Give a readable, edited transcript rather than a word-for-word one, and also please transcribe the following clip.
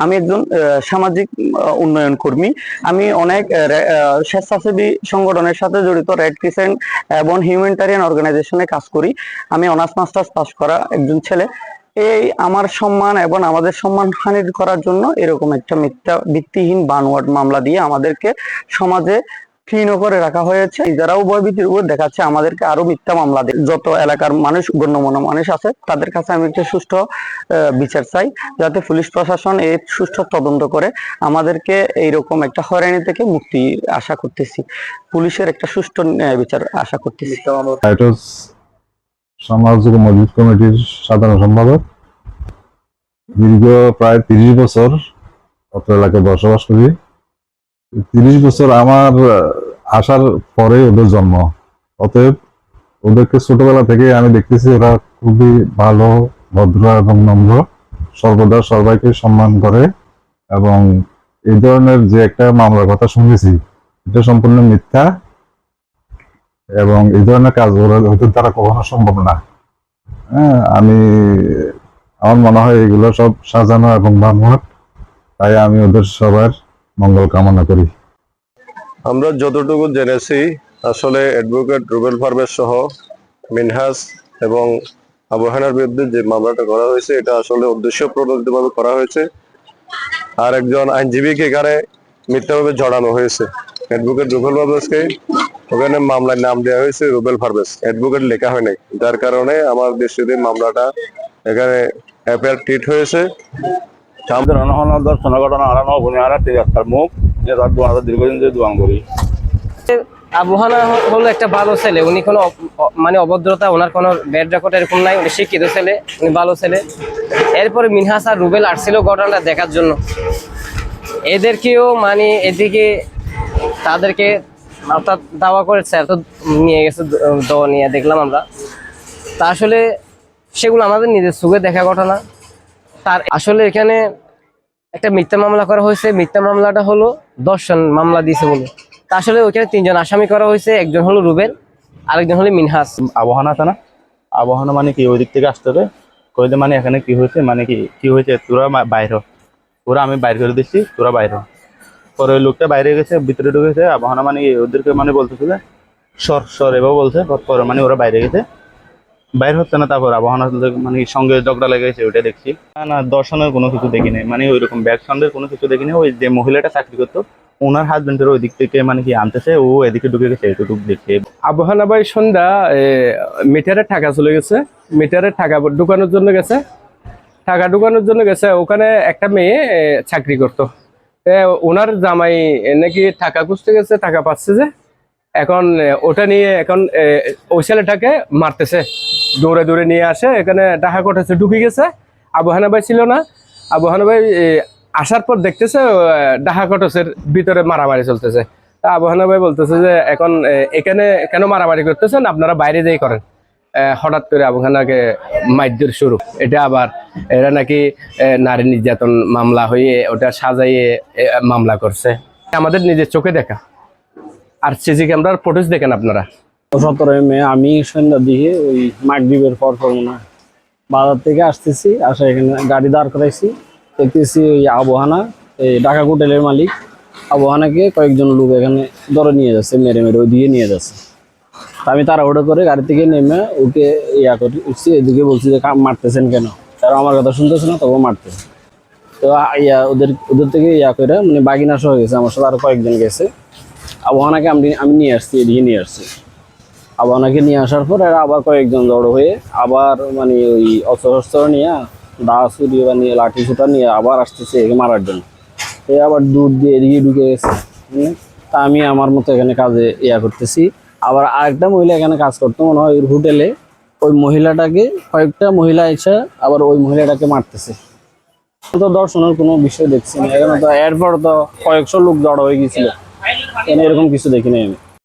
আমি একজন সামাজিক উন্নয়ন কর্মী। আমি অনেক স্বেচ্ছাসেবী সংগঠনের সাথে জড়িত, রেড ক্রিসেন্ট এবং হিউম্যানিটেরিয়ান অর্গানাইজেশনে কাজ করি। আমি অনার্স মাস্টার্স পাস করা একজন ছেলে। এই আমার সম্মান এবং আমাদের সম্মান হানি করার জন্য এরকম একটা মিথ্যা ভিত্তিহীন বানোয়াট মামলা দিয়ে আমাদেরকে সমাজে ক্ষীণ করে রাখা হয়েছে। যারাও ভয়ভীতির উপর দেখাচ্ছে আমাদেরকে আরো মিথ্যা মামলা দিয়ে। যত এলাকার মানুষ, গণ্যমান্য মানুষ আছে, তাদের কাছে আমি একটা সুষ্ঠু বিচার চাই, যাতে পুলিশ প্রশাসন এর সুষ্ঠু তদন্ত করে আমাদেরকে এইরকম একটা হয়রানি থেকে মুক্তি আশা করতেছি। পুলিশের একটা সুষ্ঠু বিচার আশা করতেছি। সমাজ ও মসজিদ কমিটির সাধারণ সম্পাদক। দীর্ঘ প্রায় 30 বছর অত্র এলাকায় বসবাস করি। 30 বছর আমার আসার পরে ওদের জন্ম, অতএব ওদেরকে ছোটবেলা থেকে আমি দেখতেছি ওরা খুবই ভালো, ভদ্র এবং নম্র, সর্বদা সবাইকে সম্মান করে। এবং এই ধরনের যে একটা মামলার কথা শুনেছি, এটা সম্পূর্ণ মিথ্যা এবং এই ধরনের কাজ ওদের দ্বারা কখনো সম্ভব না। আমার মনে হয় এগুলো সব সাজানো এবং বানোয়াট, তাই আমি ওদের সবার মঙ্গল কামনা করি। আমরা যতটুকু জেনেছি, আসলে অ্যাডভোকেট রুবেল পারভেজ সহ মিনহাজ এবং আবু হানার বিরুদ্ধে যে মামলাটা করা হয়েছে, এটা আসলে উদ্দেশ্যপ্রণোদিতভাবে করা হয়েছে। আর একজন আইনজীবীকে এখানে মিথ্যাভাবে জড়ানো হয়েছে। অ্যাডভোকেট রুবেল পারভেজকে ওখানে মামলায় নাম দেওয়া হয়েছে রুবেল পারভেজ, অ্যাডভোকেট লেখা হয় নাই, যার কারণে আমার দৃষ্টিতে মামলাটা এখানে এফআইআর ট্রিট হয়েছে। আমাদের ঘটনা হারানো গুণহারা তিরাত্তর মুখ দীর্ঘদিন ধরে দোয়াং করি। আবু হানা হলো একটা ভালো ছেলে, উনি কোনো মানে অভদ্রতা, ওনার কোনো ব্যাড রেকর্ড এরকম নাই, উনি শিক্ষিত ছেলে, উনি ভালো ছেলে। এরপরে মিনহাস আর রুবেল আসছিল ঘটনাটা দেখার জন্য। এদেরকেও মানে এদিকে তাদেরকে অর্থাৎ দাওয়া করে স্যার তো নিয়ে গেছে, দোয়া নিয়ে দেখলাম আমরা। তা আসলে সেগুলো আমাদের নিজের চোখে দেখা ঘটনা। তার আসলে এখানে একটা মিথ্যা মামলা করা হয়েছে। মিথ্যা মামলাটা হলো দর্শন মামলা দিয়েছে বলে। তা আসলে ওইখানে 3 জন আসামি করা হয়েছে, একজন হলো রুবেল, আরেকজন হলো মিনহাস। আবহানা আছে না, আবহানা মানে কি ওই দিক থেকে আসতে হবে কইতে, মানে এখানে কি হয়েছে, মানে কি হয়েছে, তোরা বাইর, ওরা আমি বাইর করে দিচ্ছি, তোরা বাইর। পরে ওই লোকটা বাইরে গেছে, ভিতরে ঢুকেছে। আবহানা মানে ওদেরকে মানে বলতেছে যে সর এভাবে বলছে। পরে মানে ওরা বাইরে গেছে, বাইর হচ্ছে না। তারপর আবহাওয়া মানে সঙ্গে ঝগড়া লেগেছে, ওইটা দেখছি। না দর্শনের কোনো কিছু দেখিনি, মানে ওইরকম ব্যাগ সন্দেহের কোনো কিছু দেখিনি। ওই যে মহিলাটা চাকরি করতো, ওনার হাজবেন্ডের ওই দিক থেকে মানে কি আনতেছে, ও এদিকে ঢুকে গেছে, এটুকু দেখছে। আবহানা ভাই সন্ধ্যা মিটারের টাকা চলে গেছে, মিটারের টাকা ঢুকানোর জন্য গেছে, টাকা ঢুকানোর জন্য গেছে। ওখানে একটা মেয়ে চাকরি করতো, ওনার জামাই নাকি টাকা খুঁজতে গেছে, টাকা পাচ্ছে যে, এখন ওটা নিয়ে এখন ওই ছেলেটাকে মারতেছে, দৌড়ে দৌড়ে নিয়ে আসে, এখানে টাকা কটেছে, ঢুকে গেছে। আবহানা ভাই ছিল না, আবহানা ভাই আসার পর দেখতেছে ডাহা কটসের ভিতরে মারামারি চলতেছে। তা আবহানা ভাই বলতেছে যে এখন এখানে কেন মারামারি করতেছেন, আপনারা বাইরে যেই করেন। হঠাৎ করে আবহানাকে মাইদ্যের শুরু। এটা আবার এরা নাকি নারী নির্যাতন মামলা হয়ে ওটা সাজাইয়ে মামলা করছে। আমাদের নিজের চোখে দেখা, আর সিসি ক্যামেরার ফুটেজ দেখেন আপনারা। 17 মে আমি সন্ধ্যার দিকে ওই মাগরিবের পর মনে হয় বাজার থেকে আসতেছি, আসা এখানে গাড়ি দাঁড় করাইছি, দেখতেছি ওই আবহানা, এই ঢাকা হোটেলের মালিক আবহানাকে কয়েকজন লোক এখানে ধরে নিয়ে যাচ্ছে, মেরে মেরে ওই দিকে নিয়ে যাচ্ছে। আমি তাড়াহুড়ো করে গাড়ি থেকে নেমে ওকে করে উঠছি, এদিকে বলছি যে মারতেছেন কেন, তারা আমার কথা শুনতেছে না, তবু মারতেছে। তো ওদের থেকে করে মানে বাগিনা সহ গেছে, আমার সাথে আরো কয়েকজন গেছে। আবহানাকে আমি নিয়ে আসছি, এদিকে নিয়ে আসছি। আবহানাকে নিয়ে আসার পর এরা আবার কয়েকজন জড়ো হয়ে আবার মানে ওই অস্ত্র নিয়ে, দা ছুরি বা নিয়ে, লাঠি ছুটা নিয়ে আবার আসতেছে একে মারার জন্য। এই আবার দূর দিয়ে এদিকে ঢুকে গেছে। তা আমি আমার মতো এখানে কাজে করতেছি। আবার আরেকটা মহিলা এখানে কাজ করতো মনে হয় ওই হোটেলে, ওই মহিলাটাকে কয়েকটা মহিলা এসে আবার ওই মহিলাটাকে মারতেছে। তো দর্শনের কোনো বিষয় দেখছি না এখানে। তো এরপর তো কয়েকশো লোক জড়ো হয়ে গেছিল, এরকম কিছু দেখিনি আমি।